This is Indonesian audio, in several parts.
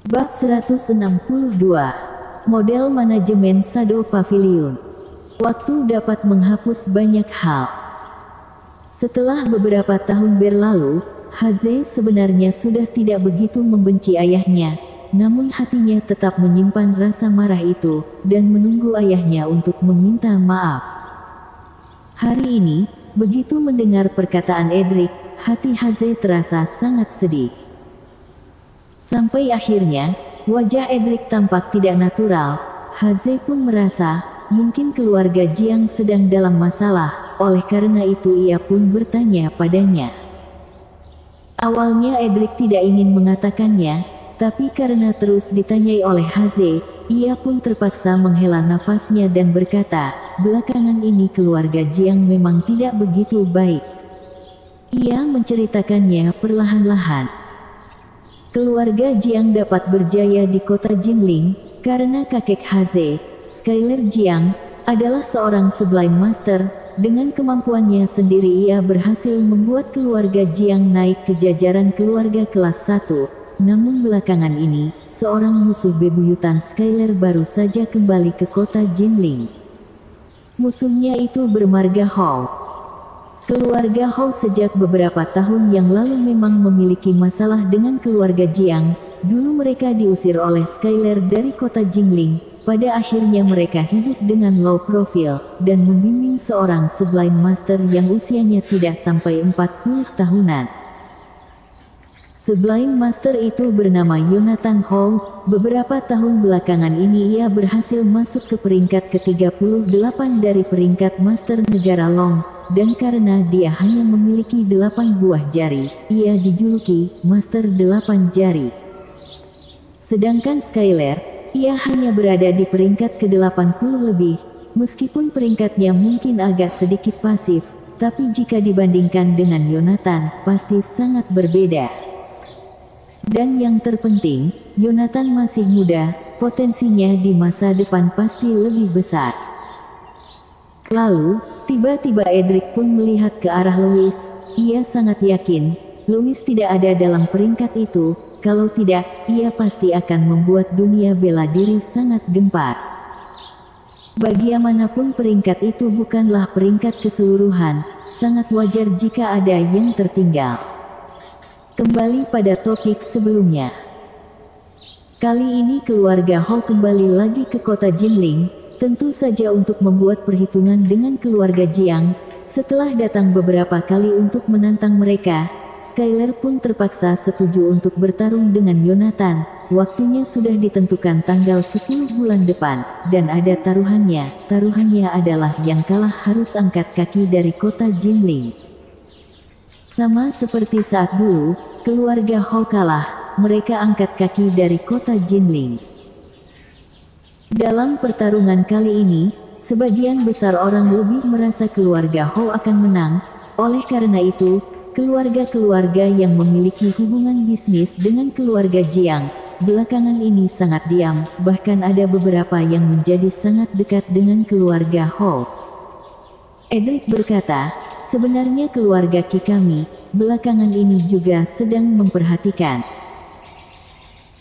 Bab 162. Model manajemen Shadow Pavilion. Waktu dapat menghapus banyak hal. Setelah beberapa tahun berlalu, Haze sebenarnya sudah tidak begitu membenci ayahnya, namun hatinya tetap menyimpan rasa marah itu, dan menunggu ayahnya untuk meminta maaf. Hari ini, begitu mendengar perkataan Edric, hati Haze terasa sangat sedih. Sampai akhirnya, wajah Edric tampak tidak natural. Haze pun merasa, mungkin keluarga Jiang sedang dalam masalah, oleh karena itu ia pun bertanya padanya. Awalnya Edric tidak ingin mengatakannya, tapi karena terus ditanyai oleh Haze, ia pun terpaksa menghela nafasnya dan berkata, belakangan ini keluarga Jiang memang tidak begitu baik. Ia menceritakannya perlahan-lahan. Keluarga Jiang dapat berjaya di kota Jinling, karena kakek Haze, Skylar Jiang, adalah seorang Sublime Master. Dengan kemampuannya sendiri ia berhasil membuat keluarga Jiang naik ke jajaran keluarga kelas 1. Namun belakangan ini, seorang musuh bebuyutan Skylar baru saja kembali ke kota Jinling. Musuhnya itu bermarga Hou. Keluarga Hou sejak beberapa tahun yang lalu memang memiliki masalah dengan keluarga Jiang. Dulu mereka diusir oleh Skylar dari kota Jinling. Pada akhirnya mereka hidup dengan low profile, dan membimbing seorang Sublime Master yang usianya tidak sampai 40 tahunan. Sublime Master itu bernama Yonatan Hou. Beberapa tahun belakangan ini ia berhasil masuk ke peringkat ke-38 dari peringkat Master Negara Long, dan karena dia hanya memiliki 8 buah jari, ia dijuluki Master 8 Jari. Sedangkan Skylar, ia hanya berada di peringkat ke-80 lebih. Meskipun peringkatnya mungkin agak sedikit pasif, tapi jika dibandingkan dengan Yonatan, pasti sangat berbeda. Dan yang terpenting, Yonatan masih muda, potensinya di masa depan pasti lebih besar. Lalu, tiba-tiba Edric pun melihat ke arah Louis. Ia sangat yakin, Louis tidak ada dalam peringkat itu. Kalau tidak, ia pasti akan membuat dunia bela diri sangat gempar. Bagaimanapun peringkat itu bukanlah peringkat keseluruhan, sangat wajar jika ada yang tertinggal. Kembali pada topik sebelumnya. Kali ini keluarga Hou kembali lagi ke kota Jinling, tentu saja untuk membuat perhitungan dengan keluarga Jiang. Setelah datang beberapa kali untuk menantang mereka, Skylar pun terpaksa setuju untuk bertarung dengan Yonatan. Waktunya sudah ditentukan tanggal 10 bulan depan, dan ada taruhannya. Taruhannya adalah yang kalah harus angkat kaki dari kota Jinling. Sama seperti saat dulu, keluarga Hou kalah, mereka angkat kaki dari kota Jinling. Dalam pertarungan kali ini, sebagian besar orang lebih merasa keluarga Hou akan menang. Oleh karena itu, keluarga-keluarga yang memiliki hubungan bisnis dengan keluarga Jiang, belakangan ini sangat diam, bahkan ada beberapa yang menjadi sangat dekat dengan keluarga Hou. Edric berkata, sebenarnya keluarga Ki kami, belakangan ini juga sedang memperhatikan.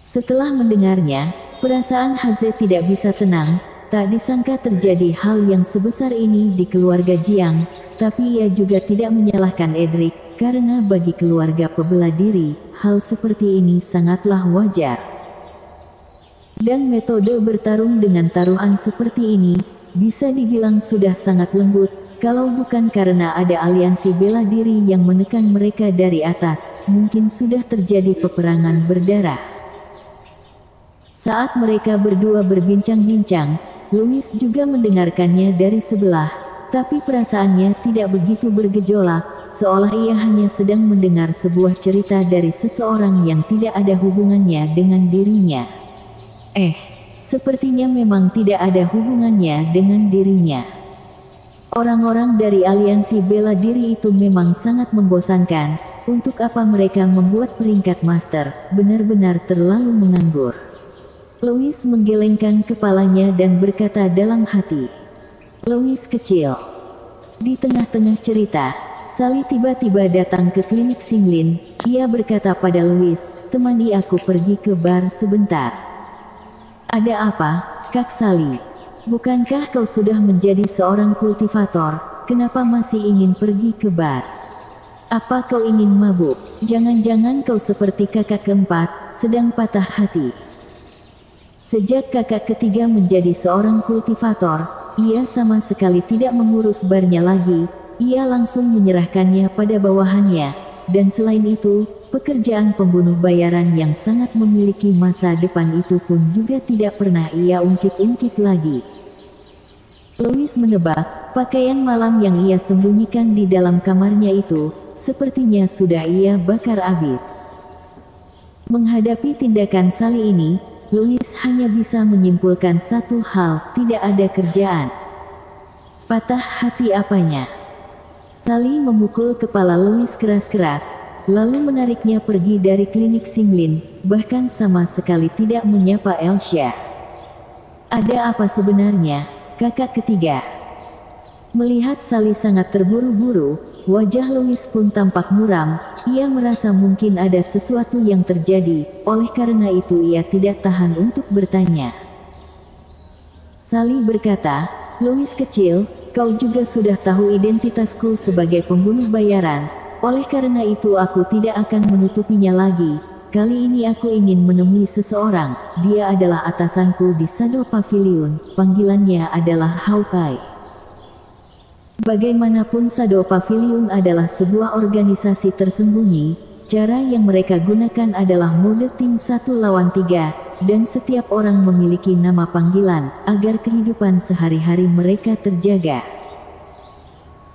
Setelah mendengarnya, perasaan Haze tidak bisa tenang. Tak disangka terjadi hal yang sebesar ini di keluarga Jiang, tapi ia juga tidak menyalahkan Edric, karena bagi keluarga pebela diri, hal seperti ini sangatlah wajar. Dan metode bertarung dengan taruhan seperti ini, bisa dibilang sudah sangat lembut. Kalau bukan karena ada aliansi bela diri yang menekan mereka dari atas, mungkin sudah terjadi peperangan berdarah. Saat mereka berdua berbincang-bincang, Louis juga mendengarkannya dari sebelah, tapi perasaannya tidak begitu bergejolak, seolah ia hanya sedang mendengar sebuah cerita dari seseorang yang tidak ada hubungannya dengan dirinya. Sepertinya memang tidak ada hubungannya dengan dirinya. Orang-orang dari aliansi bela diri itu memang sangat membosankan. Untuk apa mereka membuat peringkat master, benar-benar terlalu menganggur. Louis menggelengkan kepalanya dan berkata dalam hati. Louis kecil. Di tengah-tengah cerita, Sally tiba-tiba datang ke klinik Xinglin. Ia berkata pada Louis, temani aku pergi ke bar sebentar." "Ada apa, Kak Sally? Bukankah kau sudah menjadi seorang kultivator? Kenapa masih ingin pergi ke bar? Apa kau ingin mabuk? Jangan-jangan kau seperti kakak keempat, sedang patah hati." Sejak kakak ketiga menjadi seorang kultivator, ia sama sekali tidak mengurus barnya lagi. Ia langsung menyerahkannya pada bawahannya, dan selain itu, pekerjaan pembunuh bayaran yang sangat memiliki masa depan itu pun juga tidak pernah ia ungkit-ungkit lagi. Louis menebak, pakaian malam yang ia sembunyikan di dalam kamarnya itu, sepertinya sudah ia bakar habis. Menghadapi tindakan Sally ini, Louis hanya bisa menyimpulkan satu hal, tidak ada kerjaan. Patah hati apanya? Sally memukul kepala Louis keras-keras, lalu menariknya pergi dari klinik Singlin, bahkan sama sekali tidak menyapa Elsa. "Ada apa sebenarnya, kakak ketiga?" Melihat Sally sangat terburu-buru, wajah Louis pun tampak muram. Ia merasa mungkin ada sesuatu yang terjadi, oleh karena itu ia tidak tahan untuk bertanya. Sally berkata, "Louis kecil, kau juga sudah tahu identitasku sebagai pembunuh bayaran. Oleh karena itu aku tidak akan menutupinya lagi. Kali ini aku ingin menemui seseorang. Dia adalah atasanku di Shadow Pavilion, panggilannya adalah Hawkeye." Bagaimanapun Shadow Pavilion adalah sebuah organisasi tersembunyi, cara yang mereka gunakan adalah mode tim 1 lawan 3, dan setiap orang memiliki nama panggilan, agar kehidupan sehari-hari mereka terjaga.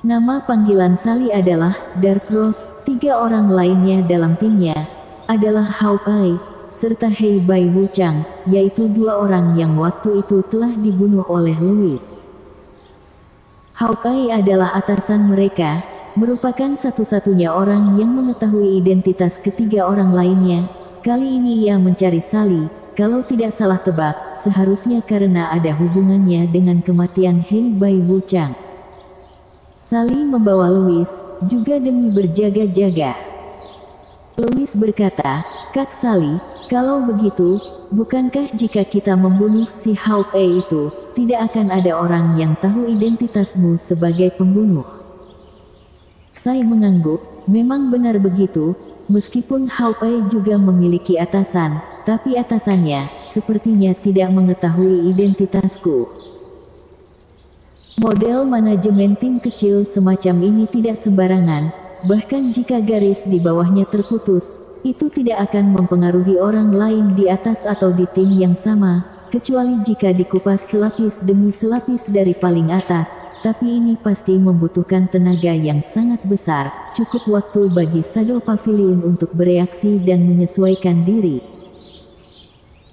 Nama panggilan Sally adalah Dark Rose, 3 orang lainnya dalam timnya adalah Hawkeye, serta Hei Bai Wu Chang, yaitu 2 orang yang waktu itu telah dibunuh oleh Louis. Hawkeye adalah atasan mereka, merupakan satu-satunya orang yang mengetahui identitas ketiga orang lainnya. Kali ini ia mencari Sally, kalau tidak salah tebak, seharusnya karena ada hubungannya dengan kematian Hei Bai Wu Chang. Sally membawa Louis, juga demi berjaga-jaga. Louis berkata, "Kak Sally, kalau begitu, bukankah jika kita membunuh si Hawkeye itu, tidak akan ada orang yang tahu identitasmu sebagai pembunuh?" Saya mengangguk, memang benar begitu, meskipun Hawkeye juga memiliki atasan, tapi atasannya, sepertinya tidak mengetahui identitasku. Model manajemen tim kecil semacam ini tidak sembarangan, bahkan jika garis di bawahnya terputus, itu tidak akan mempengaruhi orang lain di atas atau di tim yang sama, kecuali jika dikupas selapis demi selapis dari paling atas, tapi ini pasti membutuhkan tenaga yang sangat besar, cukup waktu bagi Shadow Pavilion untuk bereaksi dan menyesuaikan diri.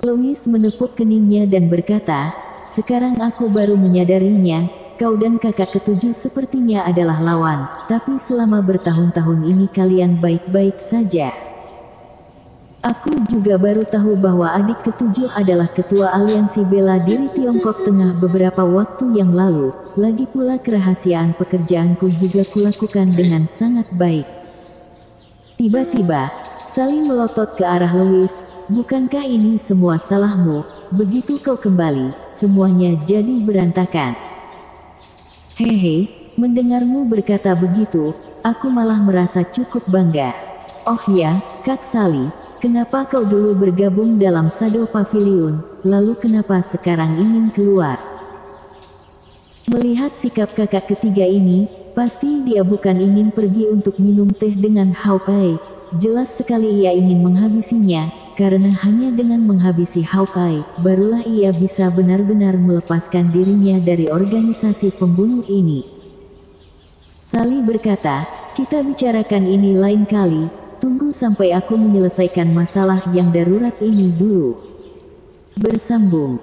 Louis menepuk keningnya dan berkata, "Sekarang aku baru menyadarinya. Kau dan kakak ketujuh sepertinya adalah lawan, tapi selama bertahun-tahun ini kalian baik-baik saja. Aku juga baru tahu bahwa adik ketujuh adalah ketua aliansi bela diri Tiongkok Tengah beberapa waktu yang lalu. Lagi pula kerahasiaan pekerjaanku juga kulakukan dengan sangat baik." Tiba-tiba, Sally melotot ke arah Louis. "Bukankah ini semua salahmu? Begitu kau kembali, semuanya jadi berantakan." "Hehe, mendengarmu berkata begitu, aku malah merasa cukup bangga. Oh ya, Kak Sally, kenapa kau dulu bergabung dalam Shadow Pavilion, lalu kenapa sekarang ingin keluar?" Melihat sikap kakak ketiga ini, pasti dia bukan ingin pergi untuk minum teh dengan Hawkeye. Jelas sekali ia ingin menghabisinya, karena hanya dengan menghabisi Hawkeye, barulah ia bisa benar-benar melepaskan dirinya dari organisasi pembunuh ini. Sally berkata, "Kita bicarakan ini lain kali, tunggu sampai aku menyelesaikan masalah yang darurat ini dulu." Bersambung.